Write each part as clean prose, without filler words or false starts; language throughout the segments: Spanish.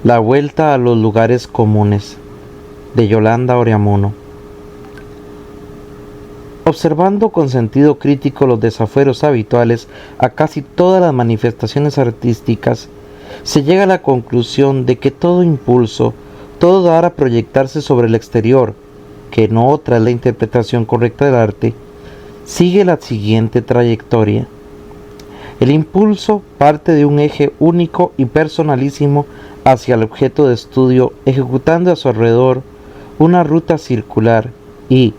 La vuelta a los lugares comunes, de Yolanda Oriamuno. Observando con sentido crítico los desafueros habituales a casi todas las manifestaciones artísticas, se llega a la conclusión de que todo impulso, todo dar a proyectarse sobre el exterior, que no otra es la interpretación correcta del arte, sigue la siguiente trayectoria. El impulso parte de un eje único y personalísimo hacia el objeto de estudio, ejecutando a su alrededor una ruta circular y,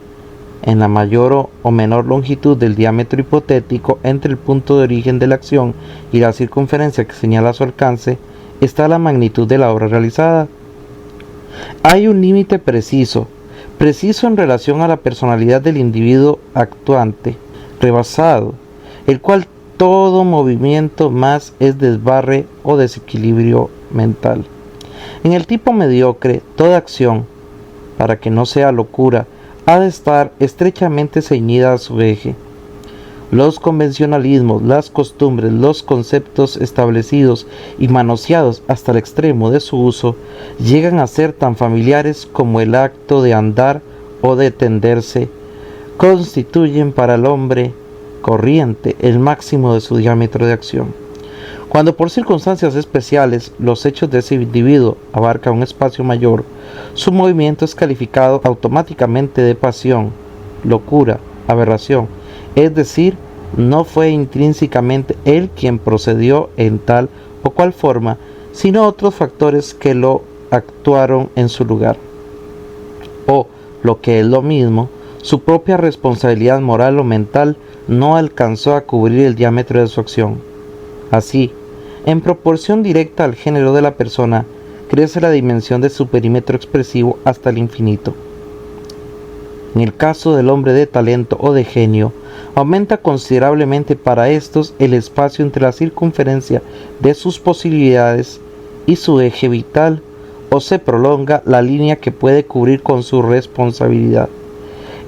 en la mayor o menor longitud del diámetro hipotético entre el punto de origen de la acción y la circunferencia que señala su alcance, está la magnitud de la obra realizada. Hay un límite preciso en relación a la personalidad del individuo actuante, rebasado, el cual todo movimiento más es desbarre o desequilibrio mental. En el tipo mediocre, toda acción, para que no sea locura, ha de estar estrechamente ceñida a su eje. Los convencionalismos, las costumbres, los conceptos establecidos y manoseados hasta el extremo de su uso llegan a ser tan familiares como el acto de andar o de tenderse, constituyen para el hombre corriente el máximo de su diámetro de acción. Cuando por circunstancias especiales los hechos de ese individuo abarcan un espacio mayor, su movimiento es calificado automáticamente de pasión, locura, aberración, es decir, no fue intrínsecamente él quien procedió en tal o cual forma, sino otros factores que lo actuaron en su lugar. O, lo que es lo mismo, su propia responsabilidad moral o mental no alcanzó a cubrir el diámetro de su acción. Así, en proporción directa al género de la persona, crece la dimensión de su perímetro expresivo hasta el infinito. En el caso del hombre de talento o de genio, aumenta considerablemente para estos el espacio entre la circunferencia de sus posibilidades y su eje vital, o se prolonga la línea que puede cubrir con su responsabilidad.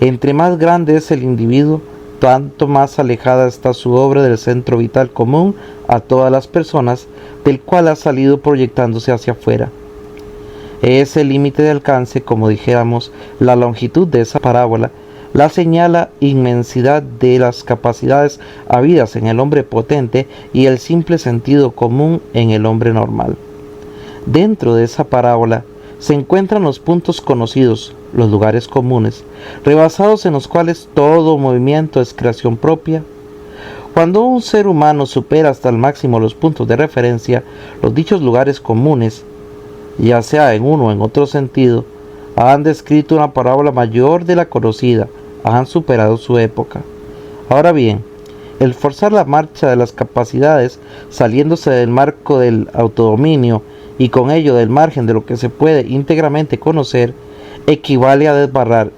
Entre más grande es el individuo, tanto más alejada está su obra del centro vital común a todas las personas, del cual ha salido proyectándose hacia afuera. Es el límite de alcance, como dijéramos, la longitud de esa parábola, la señala inmensidad de las capacidades habidas en el hombre potente y el simple sentido común en el hombre normal. Dentro de esa parábola se encuentran los puntos conocidos, los lugares comunes, rebasados en los cuales todo movimiento es creación propia. Cuando un ser humano supera hasta el máximo los puntos de referencia, los dichos lugares comunes, ya sea en uno o en otro sentido, han descrito una parábola mayor de la conocida, han superado su época. Ahora bien, el forzar la marcha de las capacidades, saliéndose del marco del autodominio y con ello del margen de lo que se puede íntegramente conocer, equivale a desbarrar,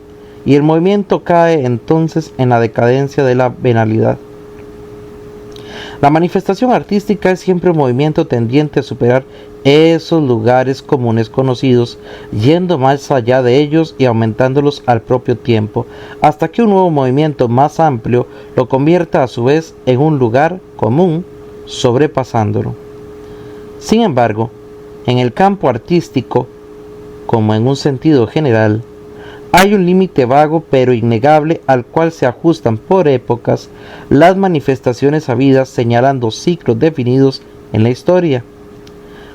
y el movimiento cae entonces en la decadencia de la venalidad. La manifestación artística es siempre un movimiento tendiente a superar esos lugares comunes conocidos, yendo más allá de ellos y aumentándolos al propio tiempo, hasta que un nuevo movimiento más amplio lo convierta a su vez en un lugar común, sobrepasándolo. Sin embargo, en el campo artístico, como en un sentido general, hay un límite vago pero innegable al cual se ajustan por épocas las manifestaciones habidas, señalando ciclos definidos en la historia.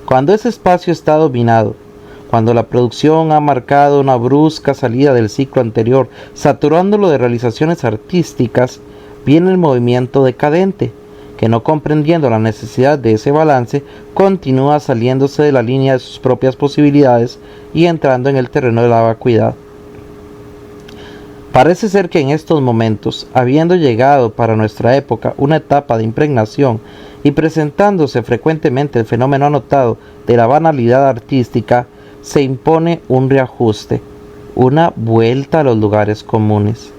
Cuando ese espacio está dominado, cuando la producción ha marcado una brusca salida del ciclo anterior, saturándolo de realizaciones artísticas, viene el movimiento decadente, que no comprendiendo la necesidad de ese balance, continúa saliéndose de la línea de sus propias posibilidades y entrando en el terreno de la vacuidad. Parece ser que en estos momentos, habiendo llegado para nuestra época una etapa de impregnación y presentándose frecuentemente el fenómeno anotado de la banalidad artística, se impone un reajuste, una vuelta a los lugares comunes.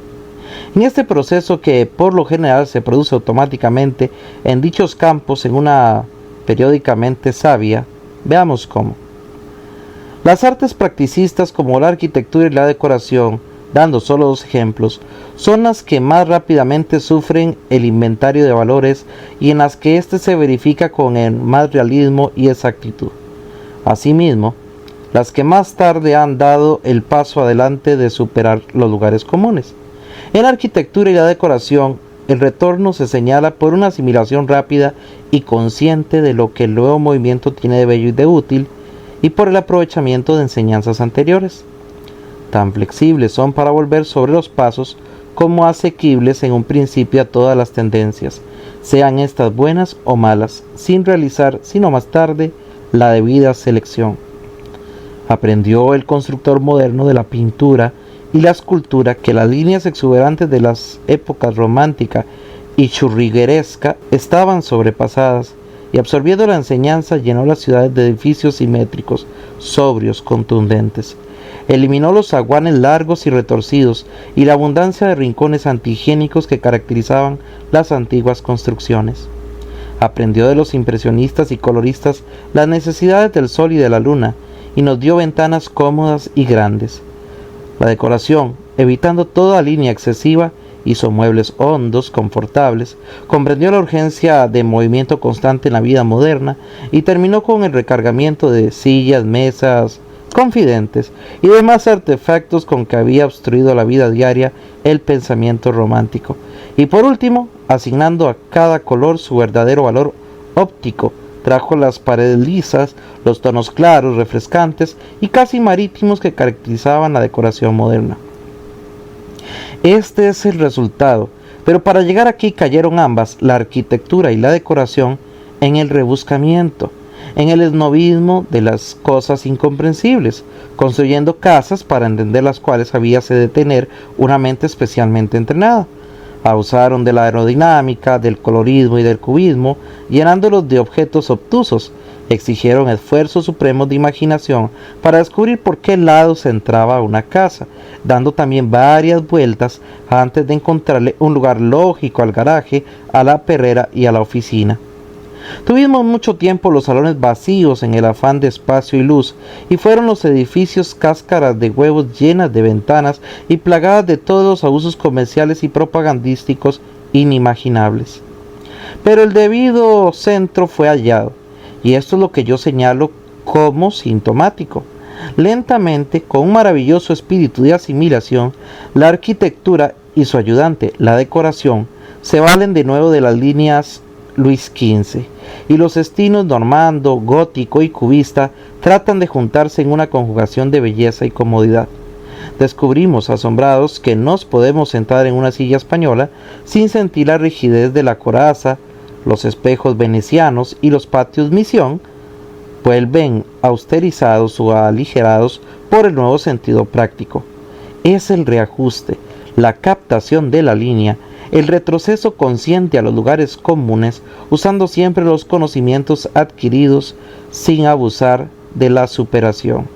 En este proceso, que por lo general se produce automáticamente en dichos campos en una periódicamente savia, veamos cómo. Las artes practicistas como la arquitectura y la decoración, dando solo dos ejemplos, son las que más rápidamente sufren el inventario de valores y en las que éste se verifica con el más realismo y exactitud. Asimismo, las que más tarde han dado el paso adelante de superar los lugares comunes. En la arquitectura y la decoración, el retorno se señala por una asimilación rápida y consciente de lo que el nuevo movimiento tiene de bello y de útil, y por el aprovechamiento de enseñanzas anteriores. Tan flexibles son para volver sobre los pasos como asequibles en un principio a todas las tendencias, sean estas buenas o malas, sin realizar, sino más tarde, la debida selección. Aprendió el constructor moderno de la pintura y la escultura que las líneas exuberantes de las épocas romántica y churrigueresca estaban sobrepasadas, y absorbiendo la enseñanza llenó las ciudades de edificios simétricos, sobrios, contundentes. Eliminó los zaguanes largos y retorcidos y la abundancia de rincones antihigiénicos que caracterizaban las antiguas construcciones. Aprendió de los impresionistas y coloristas las necesidades del sol y de la luna, y nos dio ventanas cómodas y grandes. La decoración, evitando toda línea excesiva, hizo muebles hondos, confortables, comprendió la urgencia de movimiento constante en la vida moderna y terminó con el recargamiento de sillas, mesas, confidentes y demás artefactos con que había obstruido la vida diaria el pensamiento romántico. Y por último, asignando a cada color su verdadero valor óptico, trajo las paredes lisas, los tonos claros, refrescantes y casi marítimos que caracterizaban la decoración moderna. Este es el resultado, pero para llegar aquí cayeron ambas, la arquitectura y la decoración, en el rebuscamiento, en el esnobismo de las cosas incomprensibles, construyendo casas para entender las cuales habíase de tener una mente especialmente entrenada. Abusaron de la aerodinámica, del colorismo y del cubismo, llenándolos de objetos obtusos. Exigieron esfuerzos supremos de imaginación para descubrir por qué lado se entraba a una casa, dando también varias vueltas antes de encontrarle un lugar lógico al garaje, a la perrera y a la oficina. Tuvimos mucho tiempo los salones vacíos en el afán de espacio y luz, y fueron los edificios cáscaras de huevos llenas de ventanas y plagadas de todos los abusos comerciales y propagandísticos inimaginables. Pero el debido centro fue hallado, y esto es lo que yo señalo como sintomático. Lentamente, con un maravilloso espíritu de asimilación, la arquitectura y su ayudante, la decoración, se valen de nuevo de las líneas Luis XV, y los estilos normando, gótico y cubista tratan de juntarse en una conjugación de belleza y comodidad. Descubrimos, asombrados, que nos podemos sentar en una silla española sin sentir la rigidez de la coraza. Los espejos venecianos y los patios Misión vuelven austerizados o aligerados por el nuevo sentido práctico. Es el reajuste, la captación de la línea, el retroceso consciente a los lugares comunes, usando siempre los conocimientos adquiridos sin abusar de la superación.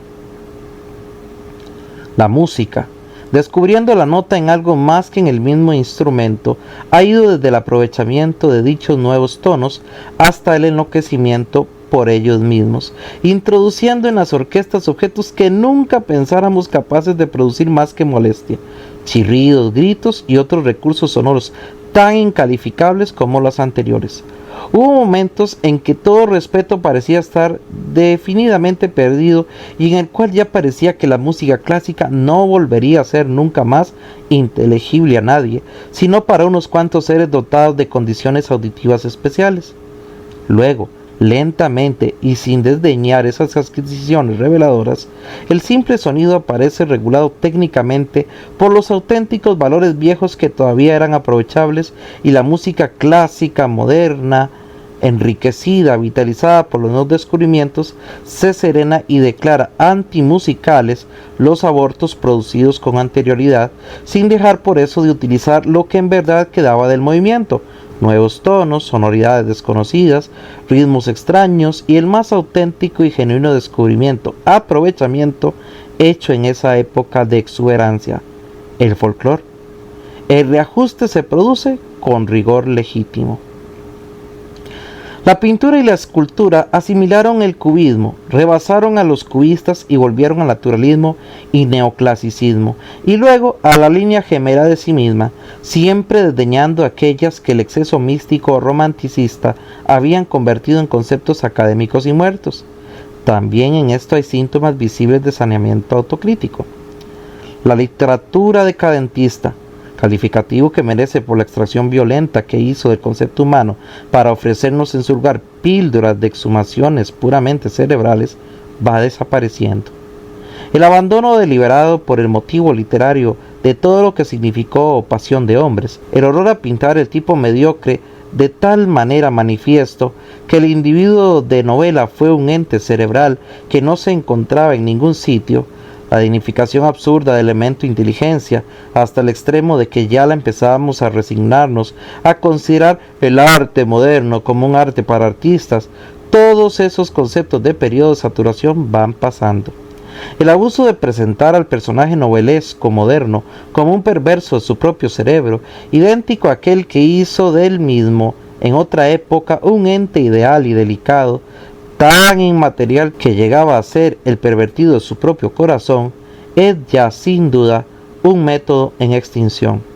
La música, descubriendo la nota en algo más que en el mismo instrumento, ha ido desde el aprovechamiento de dichos nuevos tonos hasta el enloquecimiento por ellos mismos, introduciendo en las orquestas objetos que nunca pensáramos capaces de producir más que molestia, chirridos, gritos y otros recursos sonoros tan incalificables como los anteriores. Hubo momentos en que todo respeto parecía estar definidamente perdido y en el cual ya parecía que la música clásica no volvería a ser nunca más inteligible a nadie, sino para unos cuantos seres dotados de condiciones auditivas especiales. Luego, lentamente y sin desdeñar esas adquisiciones reveladoras, el simple sonido aparece regulado técnicamente por los auténticos valores viejos que todavía eran aprovechables, y la música clásica moderna, enriquecida, vitalizada por los nuevos descubrimientos, se serena y declara antimusicales los abortos producidos con anterioridad, sin dejar por eso de utilizar lo que en verdad quedaba del movimiento: nuevos tonos, sonoridades desconocidas, ritmos extraños y el más auténtico y genuino descubrimiento, aprovechamiento hecho en esa época de exuberancia: el folclore. El reajuste se produce con rigor legítimo. La pintura y la escultura asimilaron el cubismo, rebasaron a los cubistas y volvieron al naturalismo y neoclasicismo, y luego a la línea gemela de sí misma, siempre desdeñando aquellas que el exceso místico o romanticista habían convertido en conceptos académicos y muertos. También en esto hay síntomas visibles de saneamiento autocrítico. La literatura decadentista, calificativo que merece por la extracción violenta que hizo del concepto humano para ofrecernos en su lugar píldoras de exhumaciones puramente cerebrales, va desapareciendo. El abandono deliberado por el motivo literario de todo lo que significó pasión de hombres, el horror a pintar el tipo mediocre de tal manera manifiesto que el individuo de novela fue un ente cerebral que no se encontraba en ningún sitio, la dignificación absurda del elemento inteligencia hasta el extremo de que ya la empezábamos a resignarnos a considerar el arte moderno como un arte para artistas. Todos esos conceptos de periodo de saturación van pasando. El abuso de presentar al personaje novelesco moderno como un perverso de su propio cerebro, idéntico a aquel que hizo del mismo en otra época un ente ideal y delicado, tan inmaterial que llegaba a ser el pervertido de su propio corazón, es ya sin duda un método en extinción.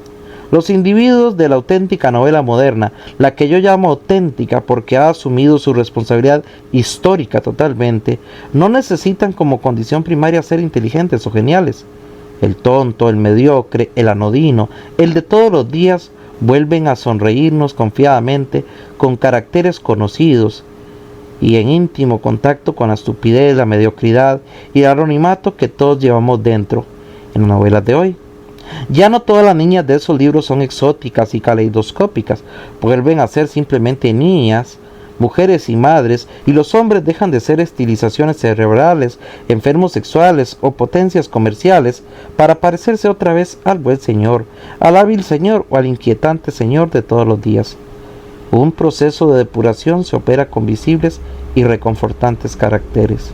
Los individuos de la auténtica novela moderna, la que yo llamo auténtica porque ha asumido su responsabilidad histórica totalmente, no necesitan como condición primaria ser inteligentes o geniales. El tonto, el mediocre, el anodino, el de todos los días vuelven a sonreírnos confiadamente con caracteres conocidos y en íntimo contacto con la estupidez, la mediocridad y el anonimato que todos llevamos dentro en las novelas de hoy. Ya no todas las niñas de esos libros son exóticas y caleidoscópicas, vuelven a ser simplemente niñas, mujeres y madres, y los hombres dejan de ser estilizaciones cerebrales, enfermos sexuales o potencias comerciales para parecerse otra vez al buen señor, al hábil señor o al inquietante señor de todos los días. Un proceso de depuración se opera con visibles y reconfortantes caracteres.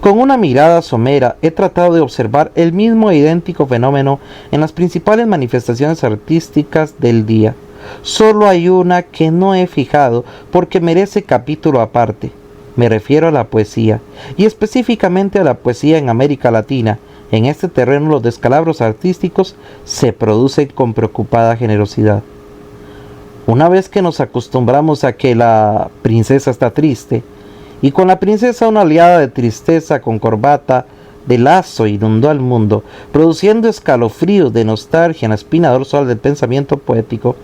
Con una mirada somera he tratado de observar el mismo idéntico fenómeno en las principales manifestaciones artísticas del día. Solo hay una que no he fijado porque merece capítulo aparte. Me refiero a la poesía, y específicamente a la poesía en América Latina. En este terreno los descalabros artísticos se producen con preocupada generosidad. Una vez que nos acostumbramos a que la princesa está triste, y con la princesa una oleada de tristeza con corbata de lazo inundó al mundo, produciendo escalofríos de nostalgia en la espina dorsal del pensamiento poético,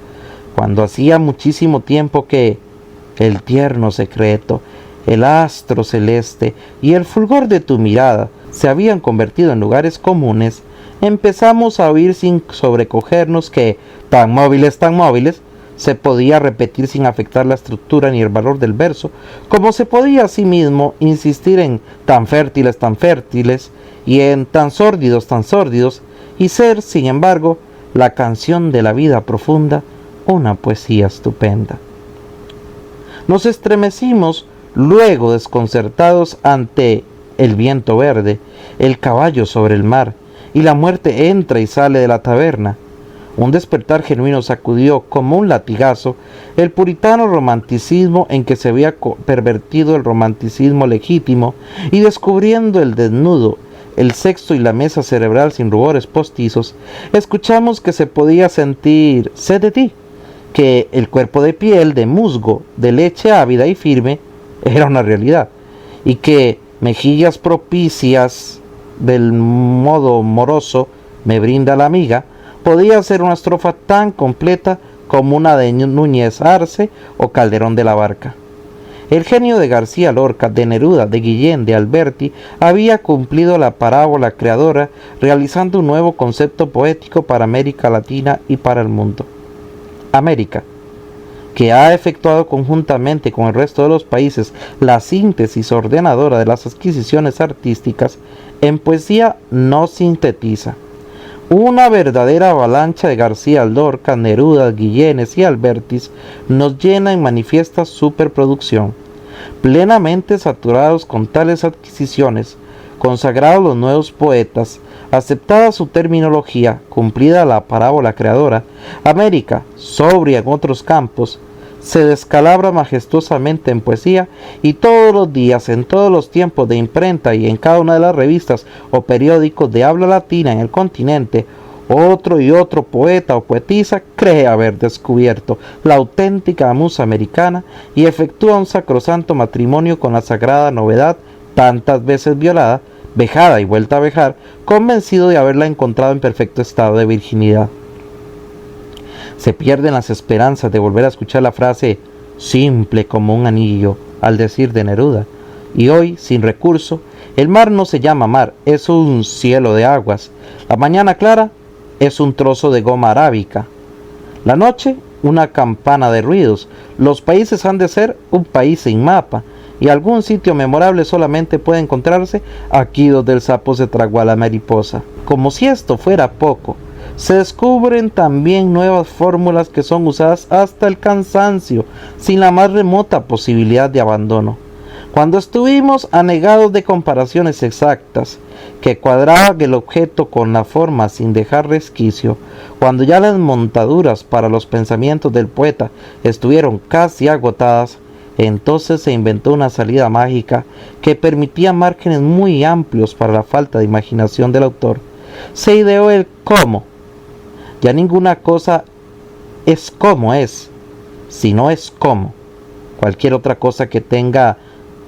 cuando hacía muchísimo tiempo que el tierno secreto, el astro celeste y el fulgor de tu mirada se habían convertido en lugares comunes, empezamos a oír sin sobrecogernos que, tan móviles, se podía repetir sin afectar la estructura ni el valor del verso, como se podía asimismo insistir en tan fértiles, y en tan sórdidos, y ser, sin embargo, la canción de la vida profunda, una poesía estupenda. Nos estremecimos luego desconcertados ante el viento verde, el caballo sobre el mar, y la muerte entra y sale de la taberna. Un despertar genuino sacudió como un latigazo el puritano romanticismo en que se había pervertido el romanticismo legítimo, y descubriendo el desnudo, el sexo y la mesa cerebral sin rubores postizos, escuchamos que se podía sentir sed de ti, que el cuerpo de piel, de musgo, de leche ávida y firme, era una realidad, y que mejillas propicias del modo moroso me brinda la amiga, podía ser una estrofa tan completa como una de Núñez Arce o Calderón de la Barca. El genio de García Lorca, de Neruda, de Guillén, de Alberti, había cumplido la parábola creadora, realizando un nuevo concepto poético para América Latina y para el mundo. América, que ha efectuado conjuntamente con el resto de los países la síntesis ordenadora de las adquisiciones artísticas, en poesía no sintetiza. Una verdadera avalancha de García Lorca, Neruda, Guillenes y Albertis nos llena y manifiesta superproducción. Plenamente saturados con tales adquisiciones, consagrados los nuevos poetas, aceptada su terminología, cumplida la parábola creadora, América, sobria en otros campos, se descalabra majestuosamente en poesía, y todos los días, en todos los tiempos de imprenta y en cada una de las revistas o periódicos de habla latina en el continente, Otro y otro poeta o poetisa cree haber descubierto la auténtica musa americana y efectúa un sacrosanto matrimonio con la sagrada novedad tantas veces violada, vejada y vuelta a vejar, convencido de haberla encontrado en perfecto estado de virginidad. Se pierden las esperanzas de volver a escuchar la frase simple como un anillo al decir de Neruda, y hoy, sin recurso, el mar no se llama mar, es un cielo de aguas, la mañana clara es un trozo de goma arábica, la noche una campana de ruidos, los países han de ser un país sin mapa, y algún sitio memorable solamente puede encontrarse aquí donde el sapo se tragó a la mariposa. Como si esto fuera poco, se descubren también nuevas fórmulas que son usadas hasta el cansancio, sin la más remota posibilidad de abandono. Cuando estuvimos anegados de comparaciones exactas, que cuadraban el objeto con la forma sin dejar resquicio, cuando ya las montaduras para los pensamientos del poeta estuvieron casi agotadas, entonces se inventó una salida mágica que permitía márgenes muy amplios para la falta de imaginación del autor. Se ideó el cómo. Ya ninguna cosa es como es, sino es como. Cualquier otra cosa que tenga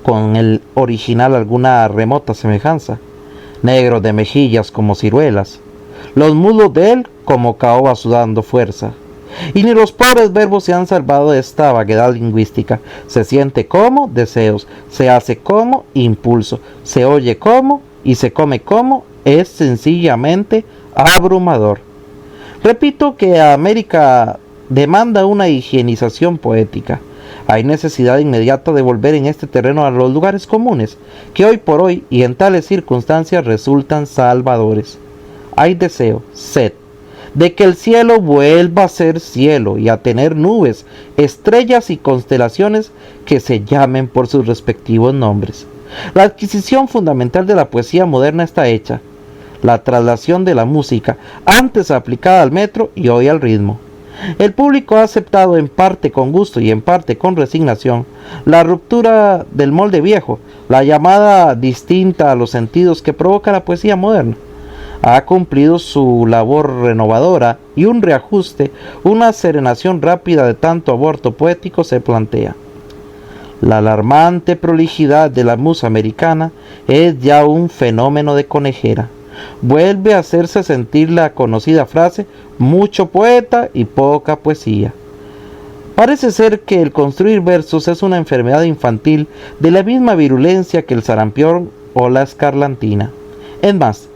con el original alguna remota semejanza. Negros de mejillas como ciruelas, los mulos de él como caoba sudando fuerza. Y ni los pobres verbos se han salvado de esta vaguedad lingüística. Se siente como deseos, se hace como impulso, se oye como y se come como. Es sencillamente abrumador. Repito que América demanda una higienización poética. Hay necesidad inmediata de volver en este terreno a los lugares comunes, que hoy por hoy y en tales circunstancias resultan salvadores. Hay deseo, sed, de que el cielo vuelva a ser cielo y a tener nubes, estrellas y constelaciones que se llamen por sus respectivos nombres. La adquisición fundamental de la poesía moderna está hecha. La traslación de la música, antes aplicada al metro y hoy al ritmo. El público ha aceptado en parte con gusto y en parte con resignación la ruptura del molde viejo, la llamada distinta a los sentidos que provoca la poesía moderna. Ha cumplido su labor renovadora y un reajuste, una serenación rápida de tanto aborto poético se plantea. La alarmante prolijidad de la musa americana es ya un fenómeno de conejera. Vuelve a hacerse sentir la conocida frase, mucho poeta y poca poesía. Parece ser que el construir versos es una enfermedad infantil de la misma virulencia que el sarampión o la escarlatina. Es más,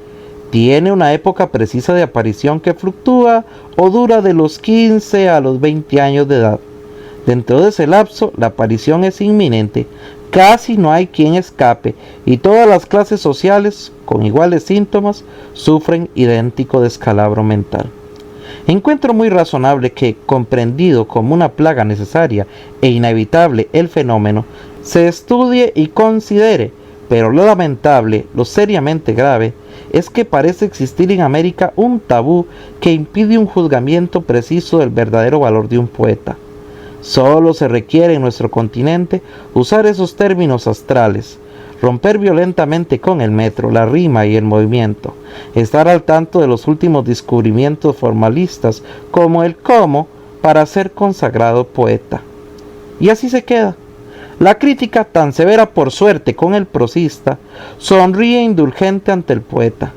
tiene una época precisa de aparición que fluctúa o dura de los 15 a los 20 años de edad. Dentro de ese lapso, la aparición es inminente. Casi no hay quien escape y todas las clases sociales, con iguales síntomas, sufren idéntico descalabro mental. Encuentro muy razonable que, comprendido como una plaga necesaria e inevitable el fenómeno, se estudie y considere, pero lo lamentable, lo seriamente grave, es que parece existir en América un tabú que impide un juzgamiento preciso del verdadero valor de un poeta. Solo se requiere en nuestro continente usar esos términos astrales, romper violentamente con el metro, la rima y el movimiento, estar al tanto de los últimos descubrimientos formalistas como el cómo para ser consagrado poeta. Y así se queda. La crítica, tan severa por suerte con el prosista, sonríe indulgente ante el poeta,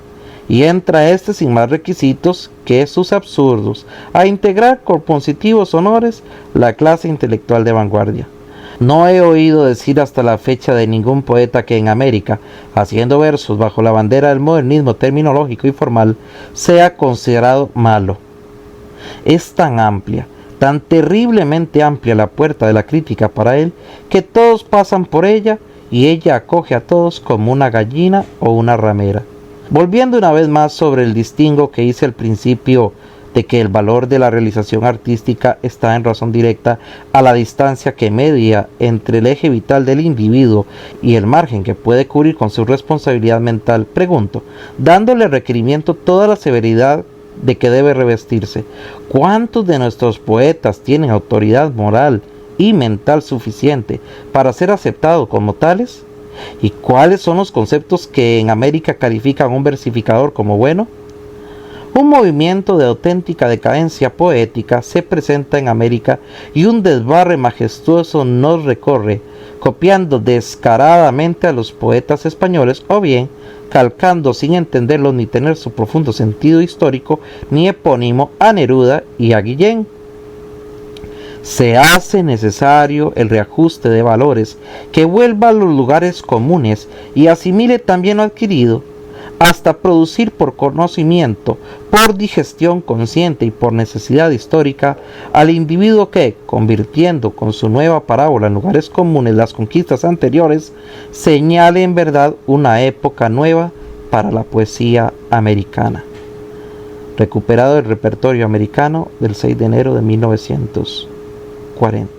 y entra éste sin más requisitos que sus absurdos, a integrar con positivos honores la clase intelectual de vanguardia. No he oído decir hasta la fecha de ningún poeta que en América, haciendo versos bajo la bandera del modernismo terminológico y formal, sea considerado malo. Es tan amplia, tan terriblemente amplia la puerta de la crítica para él, que todos pasan por ella y ella acoge a todos como una gallina o una ramera. Volviendo una vez más sobre el distingo que hice al principio de que el valor de la realización artística está en razón directa a la distancia que media entre el eje vital del individuo y el margen que puede cubrir con su responsabilidad mental, pregunto, dándole requerimiento toda la severidad de que debe revestirse, ¿cuántos de nuestros poetas tienen autoridad moral y mental suficiente para ser aceptados como tales? ¿Y cuáles son los conceptos que en América califican a un versificador como bueno? Un movimiento de auténtica decadencia poética se presenta en América y un desbarre majestuoso nos recorre, copiando descaradamente a los poetas españoles o bien calcando sin entenderlo ni tener su profundo sentido histórico ni epónimo a Neruda y a Guillén. Se hace necesario el reajuste de valores que vuelva a los lugares comunes y asimile también lo adquirido, hasta producir por conocimiento, por digestión consciente y por necesidad histórica al individuo que, convirtiendo con su nueva parábola en lugares comunes las conquistas anteriores, señale en verdad una época nueva para la poesía americana. Recuperado del repertorio americano del 6 de enero de 1940.